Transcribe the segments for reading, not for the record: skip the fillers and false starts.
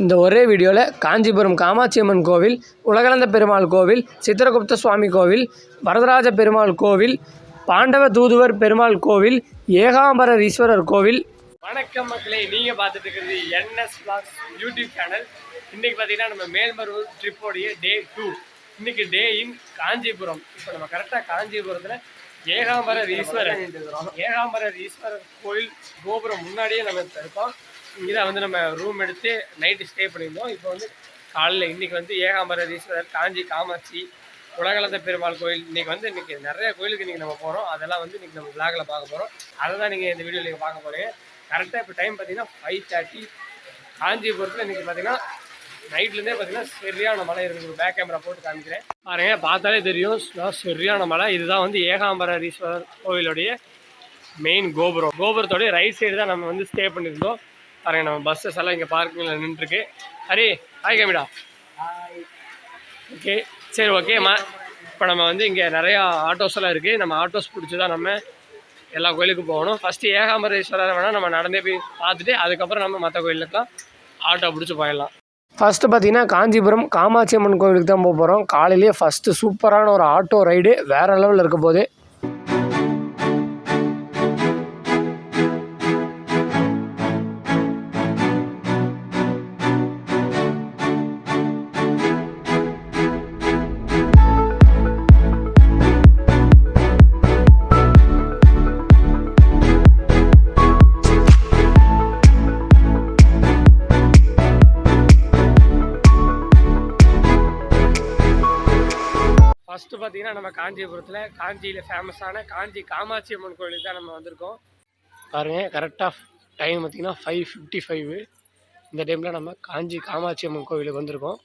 இந்த ஒரே வீடியோவில் காஞ்சிபுரம் காமாட்சி அம்மன் கோவில், உலகளந்த பெருமாள் கோவில், சித்திரகுப்த சுவாமி கோவில், வரதராஜ பெருமாள் கோவில், பாண்டவ தூதுவர் பெருமாள் கோவில், ஏகாம்பரர் ஈஸ்வரர் கோவில். வணக்கம் மக்களே, நீங்கள் பார்த்துட்டு இருக்கிறது NS Vlogs யூடியூப் சேனல். இன்றைக்கி பார்த்தீங்கன்னா நம்ம மேல்மருவூர் ட்ரிப்போடைய டே 2. இன்றைக்கி டே இன் காஞ்சிபுரம். இப்போ நம்ம கரெக்டாக காஞ்சிபுரத்தில் ஏகாம்பரர் ஈஸ்வரர் கோயில் கோபுரம் முன்னாடியே நம்ம இருக்கோம். இங்கே தான் வந்து நம்ம ரூம் எடுத்து நைட்டு ஸ்டே பண்ணியிருந்தோம். இப்போ வந்து காலையில் இன்றைக்கி வந்து ஏகாம்பரர் ஈஸ்வரர், காஞ்சி காமாட்சி, உலகளந்த பெருமாள் கோயில், இன்றைக்கி நிறைய கோயிலுக்கு இன்றைக்கி நம்ம போகிறோம். அதெல்லாம் வந்து இன்றைக்கி நம்ம விளாகில் பார்க்க போகிறோம். அதை தான் நீங்கள் இந்த வீடியோவில் நீங்கள் பார்க்க போகிறீங்க. கரெக்டாக இப்போ டைம் பார்த்தீங்கன்னா 5:30. காஞ்சிபுரத்தில் இன்றைக்கி பார்த்தீங்கன்னா நைட்லேருந்தே பார்த்தீங்கன்னா சரியான மழை இருக்குது. பேக் கேமரா போட்டு காமிக்கிறேன் பாருங்க, பார்த்தாலே தெரியும் சரியான மழை. இதுதான் வந்து ஏகாம்பரர் ஈஸ்வரர் கோவிலுடைய மெயின் கோபுரம். கோபுரத்தோடைய ரைட் சைடு தான் நம்ம வந்து ஸ்டே பண்ணியிருந்தோம். பாருங்க, நம்ம பஸ்ஸஸ் எல்லாம் இங்கே பார்க்கிங்கில் நின்றுருக்கு. ஹரி, ஹாய் காமிடா. ஓகே, சரி, ஓகேம்மா. இப்போ நம்ம வந்து இங்கே நிறையா ஆட்டோஸ் எல்லாம் இருக்குது. நம்ம ஆட்டோஸ் பிடிச்சி தான் நம்ம எல்லா கோயிலுக்கும் போகணும். ஃபஸ்ட்டு ஏகாம்பரேஸ்வரரை வேணால் நம்ம நடந்தே போய் பார்த்துட்டு அதுக்கப்புறம் நம்ம மற்ற கோயிலுக்கெலாம் ஆட்டோ பிடிச்சி போயிடலாம். ஃபஸ்ட்டு பார்த்தீங்கன்னா காஞ்சிபுரம் காமாட்சி அம்மன் கோவிலுக்கு தான் போக போகிறோம். காலையிலேயே ஃபஸ்ட்டு சூப்பரான ஒரு ஆட்டோ ரைடு வேறு லெவலில் இருக்க போது. ஃபஸ்ட்டு பார்த்தீங்கன்னா நம்ம காஞ்சியில் ஃபேமஸான காஞ்சி காமாட்சி அம்மன் கோயிலுக்கு தான் நம்ம வந்திருக்கோம். பாருங்கள், கரெக்டாக டைம் பார்த்திங்கன்னா 5:55. இந்த டைமில் நம்ம காஞ்சி காமாட்சி அம்மன் கோவிலுக்கு வந்திருக்கோம்.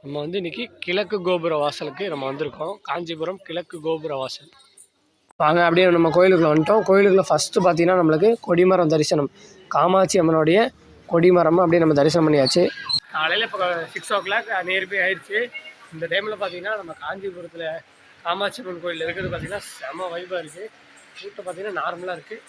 நம்ம வந்து இன்றைக்கி கிழக்கு கோபுர வாசலுக்கு நம்ம வந்திருக்கோம். காஞ்சிபுரம் கிழக்கு கோபுர வாசல். வாங்க, அப்படியே நம்ம கோயிலுக்குள்ளே வந்துட்டோம். கோயிலுக்குள்ளே ஃபஸ்ட்டு பார்த்திங்கன்னா நம்மளுக்கு கொடிமரம் தரிசனம். காமாட்சி அம்மனுடைய கொடிமரம் அப்படியே நம்ம தரிசனம் பண்ணியாச்சு. காலையில் இப்போ 6 o'clock நியர்பை ஆயிடுச்சு. இந்த டைமில் பார்த்தீங்கன்னா நம்ம காஞ்சிபுரத்தில் காமாட்சி அம்மன் கோயில் இருக்கிறது பார்த்தீங்கன்னா செம வைப்பாக இருக்குது. கூட்டம் பார்த்தீங்கன்னா நார்மலாக இருக்குது.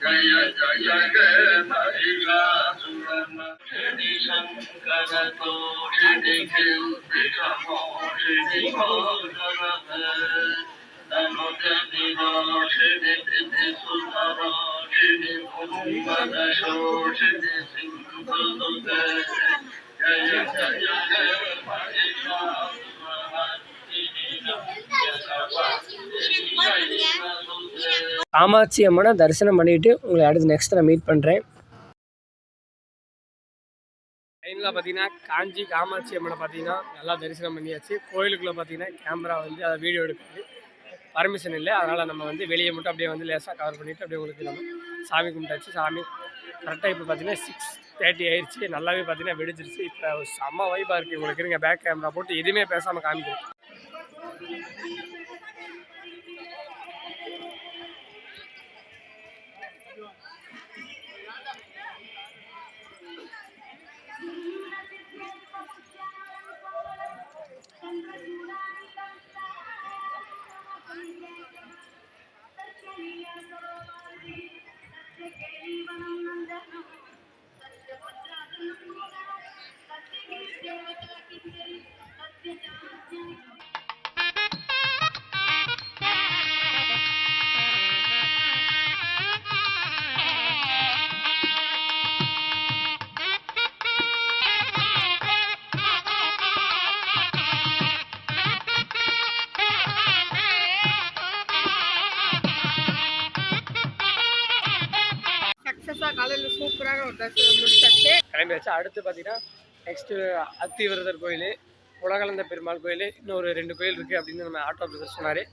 जय जय गे महिषासुरम श्री शंकर तोषिणी किल्बिषमो श्री घोषरः तनुजनि नाशिनि विधिसुतराशिनि कुम्भदशोषिनि सिन्धुनुते जय जय गे காமாட்சி அம்மனை தரிசனம் பண்ணிவிட்டு உங்களை அடுத்து நெக்ஸ்ட் நான் மீட் பண்ணுறேன். லைனில் பார்த்தீங்கன்னா காஞ்சி காமாட்சி அம்மனை பார்த்தீங்கன்னா நல்லா தரிசனம் பண்ணியாச்சு. கோயிலுக்குள்ளே பார்த்தீங்கன்னா கேமரா வந்து அதை வீடியோ எடுக்கிறது பர்மிஷன் இல்லை. அதனால் நம்ம வந்து வெளியே மட்டும் அப்படியே வந்து லேசாக கவர் பண்ணிவிட்டு அப்படியே உங்களுக்கு நம்ம சாமி கும்பிட்டாச்சு. சாமி கரெக்டாக இப்போ பார்த்தீங்கன்னா 6:30 ஆயிடுச்சு. நல்லாவே பார்த்தீங்கன்னா வெடிச்சிருச்சு. இப்போ செம்ம வைப்பாக இருக்குது. உங்களுக்கு இருங்க, பேக் கேமரா போட்டு எதுவுமே பேசாமல் காமிக்கிறேன். காலையில் சூப்பரான ஒரு தரிசனம் முடிச்சாச்சு, கிளம்பியாச்சு. அடுத்து பார்த்தீங்கன்னா நெக்ஸ்ட்டு அத்திவரதர் கோயில், உலகளந்த பெருமாள் கோயில், இன்னொரு 2 கோயில் இருக்குது அப்படின்னு நம்ம ஆட்டோ ஆஃபீஸர் சொன்னார்.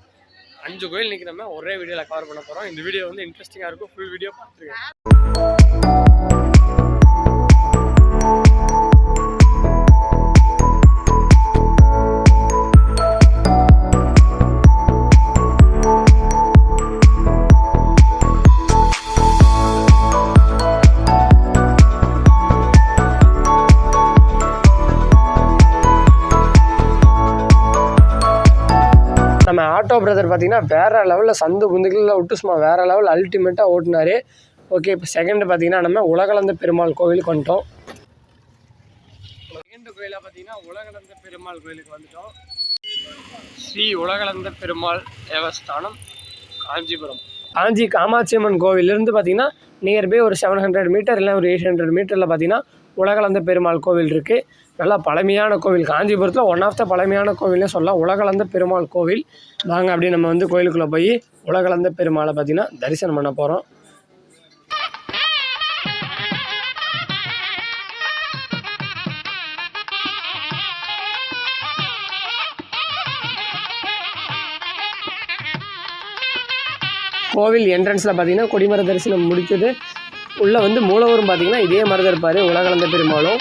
5 கோயில் இன்றைக்கி நம்ம ஒரே வீடியோவில் கவர் பண்ண போகிறோம். இந்த வீடியோ வந்து இன்ட்ரெஸ்டிங்காக இருக்கும். ஃபுல் வீடியோ பார்த்துருக்கேன். ஆட்டோ பிரதர் பார்த்தீங்கன்னா வேறு லெவலில் சந்து குந்துகளில் விட்டு சும்மா வேறு லெவலில் அல்டிமேட்டாக ஓட்டினார். ஓகே, இப்போ செகண்டு பார்த்தீங்கன்னா நம்ம உலகளந்த பெருமாள் கோவிலுக்கு வந்துட்டோம். செகண்டு கோயிலாக பார்த்தீங்கன்னா உலகளந்த பெருமாள் கோயிலுக்கு வந்துட்டோம். ஸ்ரீ உலகளந்த பெருமாள் தேவஸ்தானம், காஞ்சிபுரம். காஞ்சி காமாட்சியம்மன் கோவிலிருந்து பார்த்தீங்கன்னா நியர்பை ஒரு 700 மீட்டர் இல்லை ஒரு 800 மீட்டரில் பார்த்தீங்கன்னா உலகளந்த பெருமாள் கோவில் இருக்குது. நல்லா பழமையான கோவில், காஞ்சிபுரத்தில் ஒன் ஆஃப் த பழமையான கோவில்னே சொல்லலாம் உலகளந்த பெருமாள் கோவில். வாங்க அப்படியே நம்ம வந்து கோயிலுக்குள்ளே போய் உலகளந்த பெருமாளை பார்த்தீங்கன்னா தரிசனம் பண்ண போகிறோம். கோவில் என்ட்ரன்ஸில் பார்த்தீங்கன்னா கொடிமர தரிசனம் முடித்தது. உள்ளே வந்து மூலவரும் பார்த்தீங்கன்னா இதே மாதிரி தான் இருப்பார் உலகளந்த பெருமாளும்.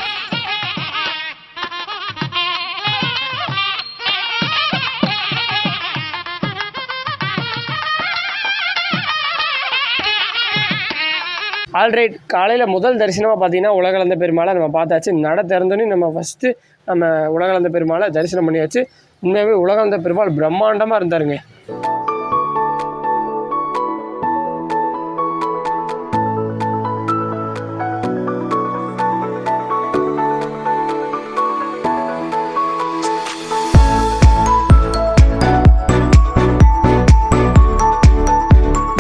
ஆல்ரைட், காலையில் முதல் தரிசனமாக பார்த்தீங்கன்னா உலகளந்த பெருமாளை நம்ம பார்த்தாச்சு. நட திறந்தோன்னே நம்ம ஃபஸ்ட்டு நம்ம உலகளந்த பெருமாளை தரிசனம் பண்ணியாச்சு. உண்மையாகவே உலகளந்த பெருமாள் பிரம்மாண்டமாக இருந்தாருங்க.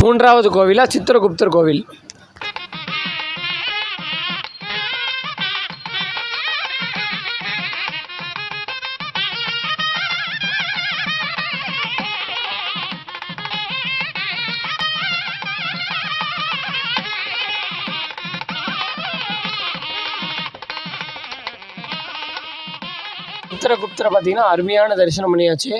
மூன்றாவது கோவிலாக சித்திரகுப்தர் கோவில். சித்திரகுப்தரை பார்த்தீங்கன்னா அருமையான தரிசனம் பண்ணியாச்சு.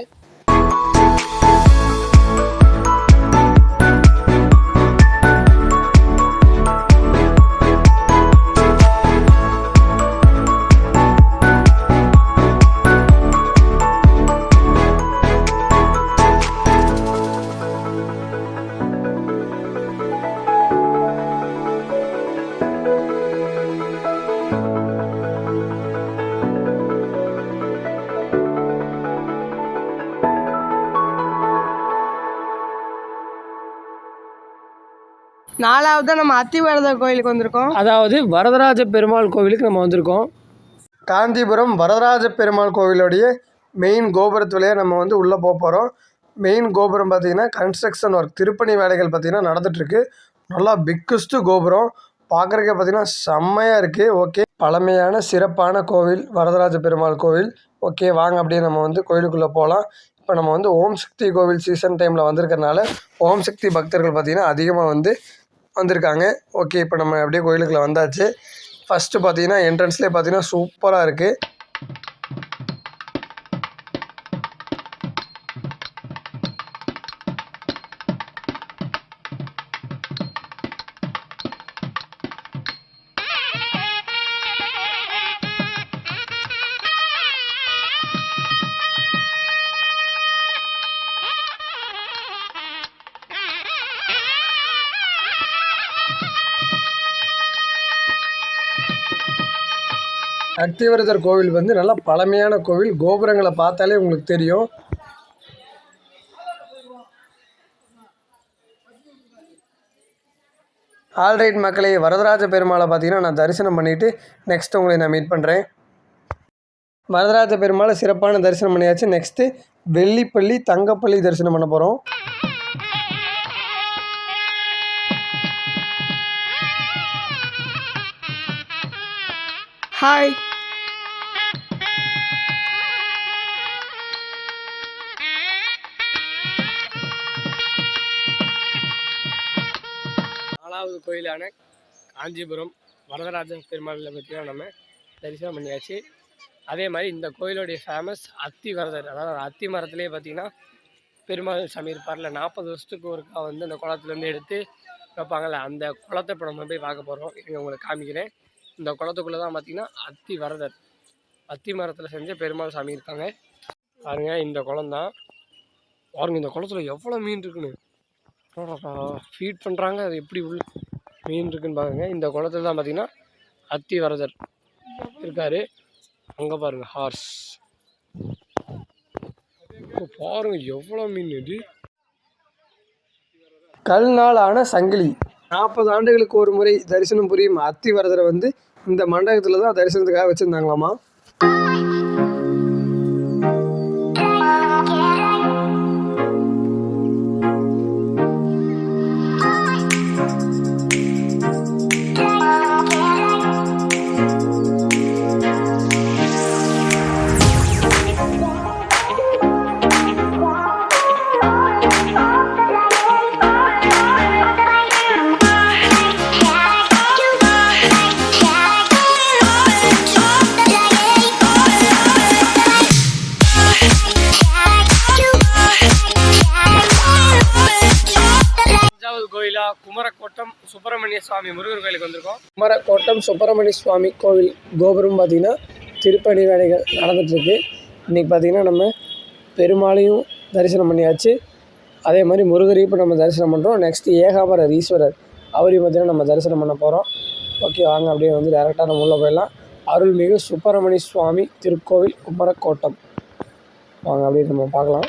நாலாவது நம்ம அத்திவரதர் கோயிலுக்கு வந்திருக்கோம். அதாவது வரதராஜ பெருமாள் கோவிலுக்கு நம்ம வந்திருக்கோம். காஞ்சிபுரம் வரதராஜ பெருமாள் கோவிலுடைய மெயின் கோபுரத்து வழியாக நம்ம வந்து உள்ளே போக போகிறோம். மெயின் கோபுரம் பார்த்திங்கன்னா கன்ஸ்ட்ரக்ஷன் ஒர்க், திருப்பணி வேலைகள் பார்த்திங்கன்னா நடந்துகிட்ருக்கு. நல்லா பிக்கஸ்ட்டு கோபுரம், பார்க்குறக்கே பார்த்திங்கன்னா செம்மையாக இருக்குது. ஓகே, பழமையான சிறப்பான கோவில் வரதராஜ பெருமாள் கோவில். ஓகே, வாங்க அப்படியே நம்ம வந்து கோயிலுக்குள்ளே போகலாம். இப்போ நம்ம வந்து ஓம் சக்தி கோவில் சீசன் டைமில் வந்திருக்கறனால ஓம் சக்தி பக்தர்கள் பார்த்திங்கன்னா அதிகமாக வந்து வந்திருக்காங்க. ஓகே, இப்போ நம்ம அப்படியே கோயிலுக்குள்ளே வந்தாச்சு. ஃபஸ்ட்டு பார்த்தீங்கன்னா என்ட்ரன்ஸ்லேயே பார்த்தீங்கன்னா சூப்பராக இருக்குது. அத்திவரதர் கோவில் வந்து நல்லா பழமையான கோவில். கோபுரங்களை பார்த்தாலே உங்களுக்கு தெரியும். ஆல்ரைட் மக்களே, வரதராஜ பெருமாளை பார்த்தீங்கன்னா நான் தரிசனம் பண்ணிவிட்டு நெக்ஸ்ட் உங்களை நான் மீட் பண்ணுறேன். வரதராஜ பெருமாளை சிறப்பான தரிசனம் பண்ணியாச்சு. நெக்ஸ்ட்டு வெள்ளிப்பள்ளி தங்கப்பள்ளி தரிசனம் பண்ண போகிறோம். ஹாய், நாலாவது கோயிலான காஞ்சிபுரம் வரதராஜ பெருமாளை பற்றிலாம் நம்ம தரிசனம் பண்ணியாச்சு. அதே மாதிரி இந்த கோயிலுடைய ஃபேமஸ் அத்தி வரதர், அதாவது அத்தி மரத்துலேயே பார்த்திங்கன்னா பெருமாள் சாமி இருப்பார்ல, 40 வருஷத்துக்கு ஒருக்கா வந்து அந்த குளத்துலேருந்து எடுத்து வைப்பாங்கள்ல, அந்த குளத்தை இப்போ நம்ம போய் பார்க்க போகிறோம். இங்கே உங்களுக்கு காமிக்கிறேன். இந்த குளத்துக்குள்ளே தான் பார்த்திங்கன்னா அத்தி வரதர், அத்தி மரத்தில் செஞ்ச பெருமாள் சாமி இருக்காங்க. பாருங்க, இந்த குளம் தான். பாருங்க, இந்த குளத்துல எவ்வளோ மீன் இருக்குன்னு ஃபீட் பண்ணுறாங்க. அது எப்படி உள்ள மீன் இருக்குன்னு பாருங்க. இந்த குளத்துல தான் பார்த்திங்கன்னா அத்தி வரதர் இருக்கார். அங்கே பாருங்கள் ஹார்ஸ். பாருங்க எவ்வளோ மீன் இது. கல்நாள் ஆன சங்கிலி. 40 ஆண்டுகளுக்கு ஒரு முறை தரிசனம் புரியும் அத்திவரதரை வந்து இந்த மண்டபத்தில் தான் தரிசனத்துக்காக வச்சுருந்தாங்களாமா. கோயிலா குமரக்கோட்டம் சுப்பிரமணிய சுவாமி முருகர் கோயிலுக்கு வந்திருக்கோம். குமரக்கோட்டம் சுப்பிரமணிய சுவாமி கோவில் கோபுரம் பார்த்தீங்கன்னா திருப்பணி வேலைகள் நடந்துகிட்ருக்கு. இன்றைக்கி பார்த்திங்கன்னா நம்ம பெருமாளையும் தரிசனம் பண்ணியாச்சு, அதே மாதிரி முருகரையும் இப்போ நம்ம தரிசனம் பண்ணுறோம். நெக்ஸ்ட்டு ஏகாம்பரர் ஈஸ்வரர் அவரையும் பார்த்திங்கன்னா நம்ம தரிசனம் பண்ண போகிறோம். ஓகே, வாங்க அப்படியே வந்து டேரெக்டாக நம்ம உள்ளே போயிடலாம். அருள்மிகு சுப்பிரமணிய சுவாமி திருக்கோவில் குமரக்கோட்டம், வாங்க அப்படியே நம்ம பார்க்கலாம்.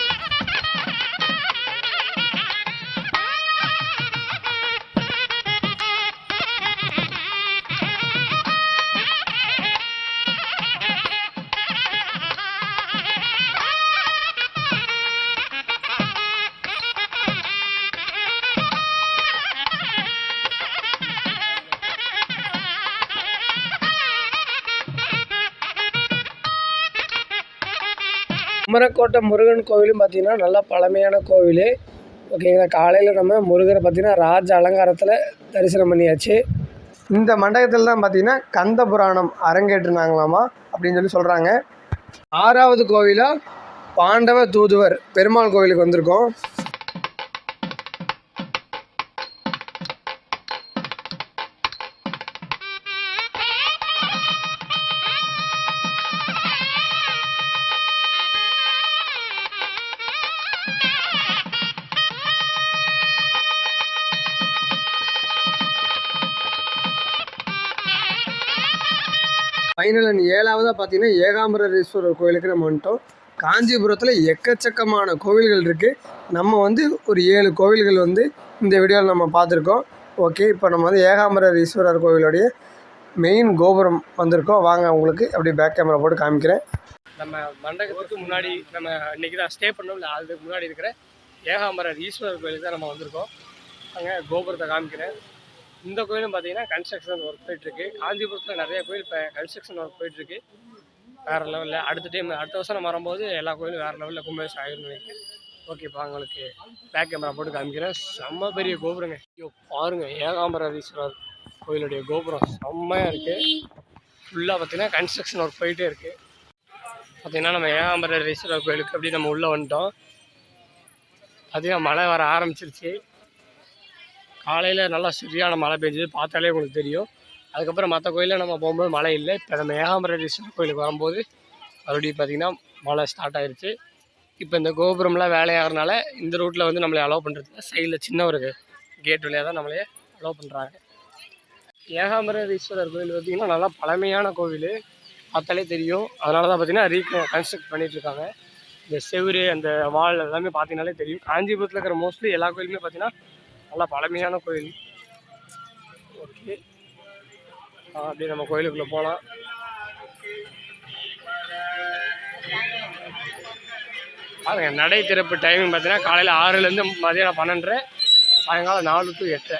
குமரக்கோட்டை முருகன் கோவிலும் பார்த்திங்கன்னா நல்லா பழமையான கோவில். ஓகேங்களா, காலையில் நம்ம முருகரை பார்த்திங்கன்னா ராஜ அலங்காரத்தில் தரிசனம் பண்ணியாச்சு. இந்த மண்டபத்தில் தான் பார்த்திங்கன்னா கந்த புராணம் அரங்கேற்றினாங்களாமா அப்படின்னு சொல்கிறாங்க. 6வது கோவிலாக பாண்டவ தூதுவர் பெருமாள் கோவிலுக்கு வந்திருக்கோம். ஃபைனல் அண்ட் 7வதாக பார்த்தீங்கன்னா ஏகாம்பரேஸ்வரர் கோவிலுக்கு நம்ம வந்துட்டோம். காஞ்சிபுரத்தில் எக்கச்சக்கமான கோவில்கள் இருக்குது. நம்ம வந்து ஒரு 7 கோவில்கள் வந்து இந்த வீடியோவில் நம்ம பார்த்துருக்கோம். ஓகே, இப்போ நம்ம வந்து ஏகாம்பரேஸ்வரர் கோவிலுடைய மெயின் கோபுரம் வந்திருக்கோம். வாங்க உங்களுக்கு அப்படியே பேக் கேமரா போட்டு காமிக்கிறேன். நம்ம மண்டபத்துக்கு முன்னாடி நம்ம இன்றைக்கி தான் ஸ்டே பண்ணோம்ல, அதுக்கு முன்னாடி இருக்கிற ஏகாம்பரர் ஈஸ்வரர் கோவிலுக்கு தான் நம்ம வந்திருக்கோம். அங்கே கோபுரத்தை காமிக்கிறேன். இந்த கோயிலும் பார்த்தீங்கன்னா கன்ஸ்ட்ரக்ஷன் ஒர்க் போயிட்டுருக்கு. காஞ்சிபுரத்தில் நிறைய கோயில் இப்போ கன்ஸ்ட்ரக்ஷன் ஒர்க் போயிட்டுருக்கு வேறு லெவலில். அடுத்த வருஷம் நம்ம வரும்போது எல்லா கோயிலும் வேறு லெவலில் கும்பாபிஷேகம் ஆகிருன்னு நினைக்கிறேன். ஓகே, இப்போ உங்களுக்கு பேக் கேமரா போட்டு காமிக்கிறேன். செம்ம பெரிய கோபுரங்க. ஐயோ பாருங்கள், ஏகாம்பரேஸ்வரர் கோயிலுடைய கோபுரம் செம்மையாக இருக்குது. ஃபுல்லாக பார்த்தீங்கன்னா கன்ஸ்ட்ரக்ஷன் ஒர்க் போயிட்டே இருக்குது. பார்த்திங்கன்னா நம்ம ஏகாம்பரேஸ்வரர் கோயிலுக்கு அப்படி நம்ம உள்ளே வந்துட்டோம். பார்த்திங்கன்னா மழை வர ஆரம்பிச்சிருச்சு. காலையில் நல்லா சரியான மழை பெஞ்சது, பார்த்தாலே உங்களுக்கு தெரியும். அதுக்கப்புறம் மற்ற கோயிலில் நம்ம போகும்போது மழை இல்லை. இப்போ நம்ம ஏகாம்பரேஸ்வரர் கோயிலுக்கு வரும்போது மறுபடியும் பார்த்திங்கன்னா மழை ஸ்டார்ட் ஆகிருச்சு. இப்போ இந்த கோபுரம்லாம் வேலையாகிறதுனால இந்த ரூட்டில் வந்து நம்மளை அலோவ் பண்ணுறதுல சைடில் சின்ன ஒரு கேட் வழியாக தான் நம்மளே அலோவ் பண்ணுறாங்க. ஏகாம்பரேஸ்வரர் கோயில் பார்த்திங்கன்னா நல்லா பழமையான கோவில், பார்த்தாலே தெரியும். அதனால தான் பார்த்திங்கன்னா கன்ஸ்ட்ரக்ட் பண்ணிகிட்ருக்காங்க. இந்த செவுரு அந்த வால் எல்லாமே பார்த்திங்கனாலே தெரியும். காஞ்சிபுரத்தில் இருக்கிற மோஸ்ட்லி எல்லா கோயிலுமே பார்த்திங்கன்னா நல்லா பழமையான கோயில். ஓகே, அப்படியே நம்ம கோயிலுக்குள்ளே போகலாம். பாருங்க, நடை திறப்பு டைமிங் பார்த்தீங்கன்னா காலையில் 6லேருந்து மதியானம் 12, சாயங்காலம் 4 to 8.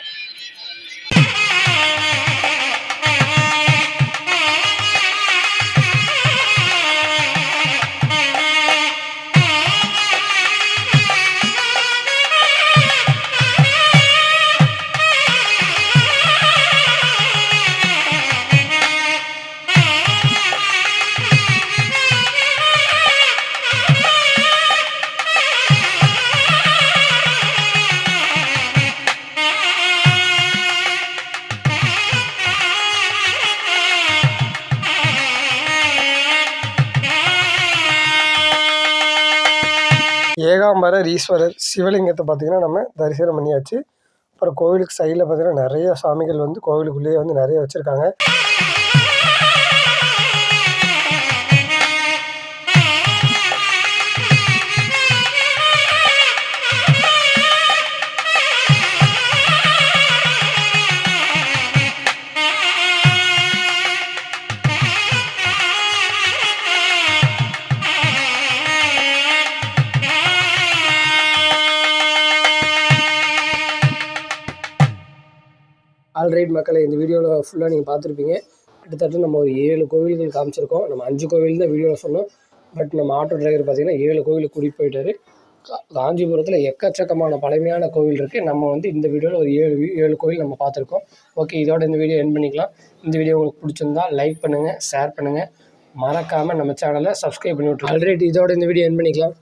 ஏகாம்பரர் ஈஸ்வரர் சிவலிங்கத்தை பார்த்திங்கன்னா நம்ம தரிசனம் பண்ணியாச்சு. அப்புறம் கோவிலுக்கு சைடில் பார்த்திங்கன்னா நிறைய சாமிகள் வந்து கோவிலுக்குள்ளேயே வந்து நிறைய வச்சுருக்காங்க. ஆல்ரைட் மக்களை இந்த வீடியோவில் ஃபுல்லாக நீங்கள் பார்த்துருப்பீங்க. கிட்டத்தட்ட நம்ம ஒரு 7 கோவில்கள் காமிச்சிருக்கோம். நம்ம 5 கோவில் தான் வீடியோவில் சொன்னோம். பட் நம்ம ஆட்டோ டிரைவர் பார்த்திங்கன்னா 7 கோவிலுக்கு கூட்டிகிட்டு போயிட்டார். காஞ்சிபுரத்தில் எக்கச்சக்கமான பழமையான கோவில் இருக்குது. நம்ம வந்து இந்த வீடியோவில் ஒரு 7 கோவில் நம்ம பார்த்துருக்கோம். ஓகே, இதோட இந்த வீடியோ எண்ட் பண்ணிக்கலாம். இந்த வீடியோ உங்களுக்கு பிடிச்சிருந்தா லைக் பண்ணுங்கள், ஷேர் பண்ணுங்கள், மறக்காமல் நம்ம சேனலை சப்ஸ்கிரைப் பண்ணி விட்டுருங்க. ஆல்ரெடி இதோட இந்த வீடியோ எண்ட் பண்ணிக்கலாம்.